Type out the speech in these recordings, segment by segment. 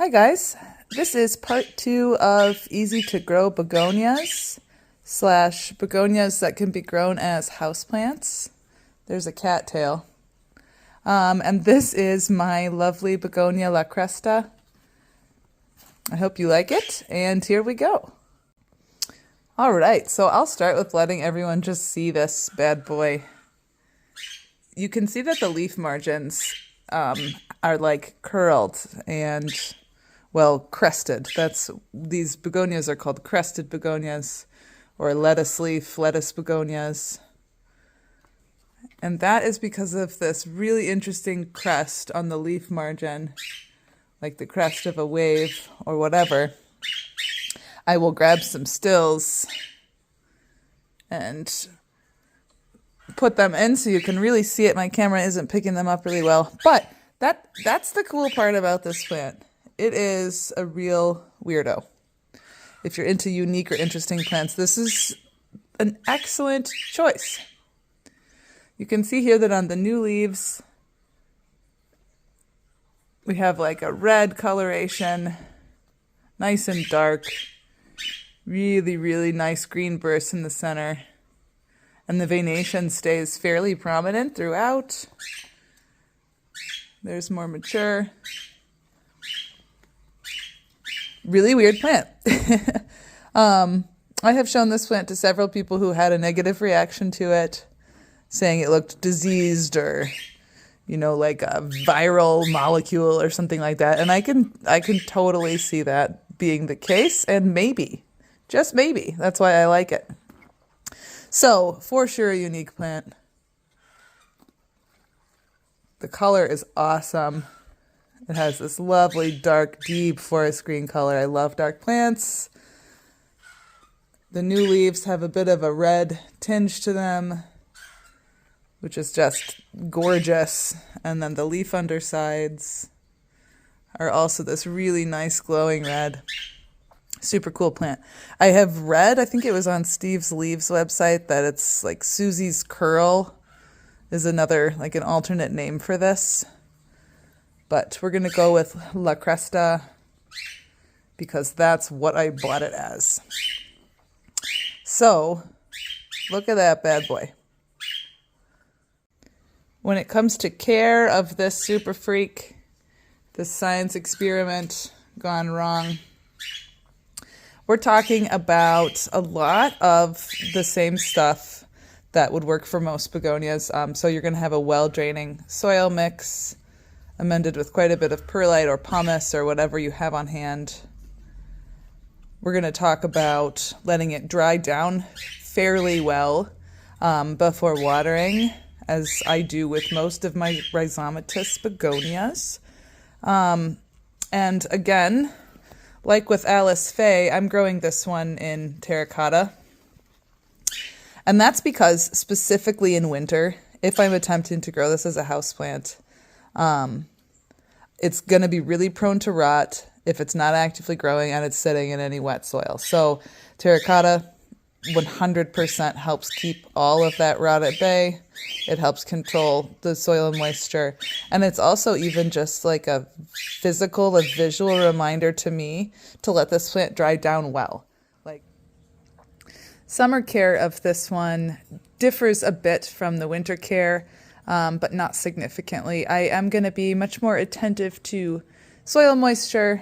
Hi guys, this is part 2 of easy to grow begonias slash begonias that can be grown as houseplants. There's a cattail. And this is my lovely Begonia La Cresta. I hope you like it, and here we go. Alright, so I'll start with letting everyone just see this bad boy. You can see that the leaf margins are like curled and, well, crested. These begonias are called crested begonias, or lettuce begonias. And that is because of this really interesting crest on the leaf margin, like the crest of a wave or whatever. I will grab some stills and put them in so you can really see it. My camera isn't picking them up really well, but that's the cool part about this plant. It is a real weirdo. If you're into unique or interesting plants, this is an excellent choice. You can see here that on the new leaves, we have like a red coloration, nice and dark, really, really nice green bursts in the center. And the veination stays fairly prominent throughout. There's more mature. Really weird plant. I have shown this plant to several people who had a negative reaction to it, saying it looked diseased or, you know, like a viral molecule or something like that. And I can totally see that being the case, and maybe, just maybe, that's why I like it. So, for sure a unique plant. The color is awesome. It has this lovely, dark, deep forest green color. I love dark plants. The new leaves have a bit of a red tinge to them, which is just gorgeous. And then the leaf undersides are also this really nice glowing red. Super cool plant. I have read, I think it was on Steve's Leaves website, that it's like Susie's Curl is another, like an alternate name for this. But we're going to go with La Cresta because that's what I bought it as. So, look at that bad boy. When it comes to care of this super freak, this science experiment gone wrong, we're talking about a lot of the same stuff that would work for most begonias. So you're going to have a well-draining soil mix, amended with quite a bit of perlite or pumice or whatever you have on hand. We're going to talk about letting it dry down fairly well before watering, as I do with most of my rhizomatous begonias. And again, like with Alice Faye, I'm growing this one in terracotta. And that's because specifically in winter, if I'm attempting to grow this as a houseplant, it's going to be really prone to rot if it's not actively growing and it's sitting in any wet soil. So terracotta 100% helps keep all of that rot at bay. It helps control the soil moisture. And it's also even just like a visual reminder to me to let this plant dry down well. Like, summer care of this one differs a bit from the winter care, but not significantly. I am going to be much more attentive to soil moisture.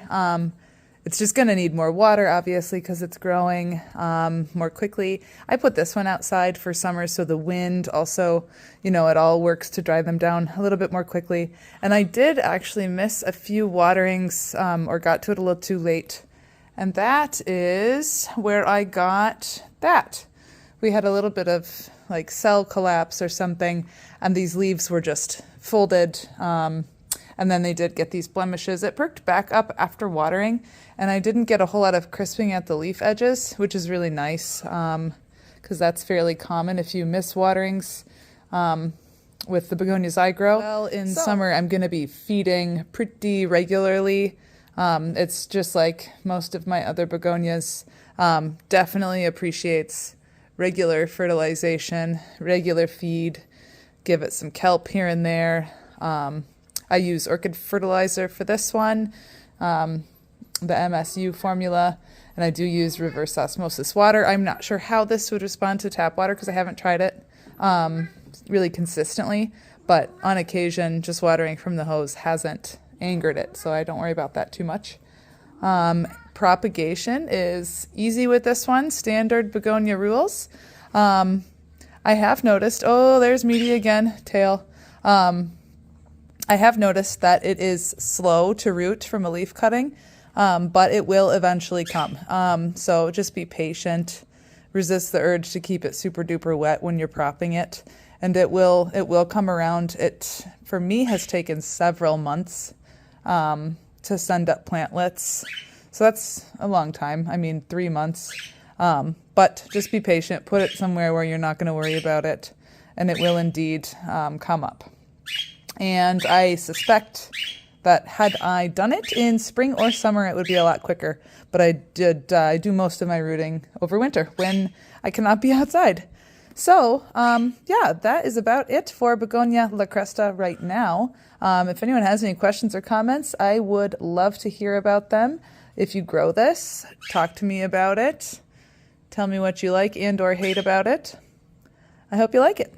It's just going to need more water, obviously, because it's growing more quickly. I put this one outside for summer, so the wind also, you know, it all works to dry them down a little bit more quickly. And I did actually miss a few waterings or got to it a little too late. And that is where I got that. We had a little bit of like cell collapse or something, and these leaves were just folded. And then they did get these blemishes. It perked back up after watering, and I didn't get a whole lot of crisping at the leaf edges, which is really nice because that's fairly common if you miss waterings with the begonias I grow. Well, in summer, I'm going to be feeding pretty regularly. It's just like most of my other begonias. Definitely appreciates regular fertilization, regular feed, give it some kelp here and there. I use orchid fertilizer for this one. the MSU formula, and I do use reverse osmosis water. I'm not sure how this would respond to tap water because I haven't tried it really consistently, but on occasion, just watering from the hose hasn't angered it, so I don't worry about that too much. Propagation is easy with this one, standard begonia rules. I have noticed, oh, there's Meaty again, tail. I have noticed that it is slow to root from a leaf cutting, but it will eventually come. So just be patient, resist the urge to keep it super duper wet when you're propping it, and it will come around. It, for me, has taken several months to send up plantlets. So that's a long time. I mean, 3 months. But just be patient. Put it somewhere where you're not going to worry about it, and it will indeed come up. And I suspect that had I done it in spring or summer, it would be a lot quicker. But I do most of my rooting over winter when I cannot be outside. So, yeah, that is about it for Begonia La Cresta right now. If anyone has any questions or comments, I would love to hear about them. If you grow this, talk to me about it. Tell me what you like and or hate about it. I hope you like it.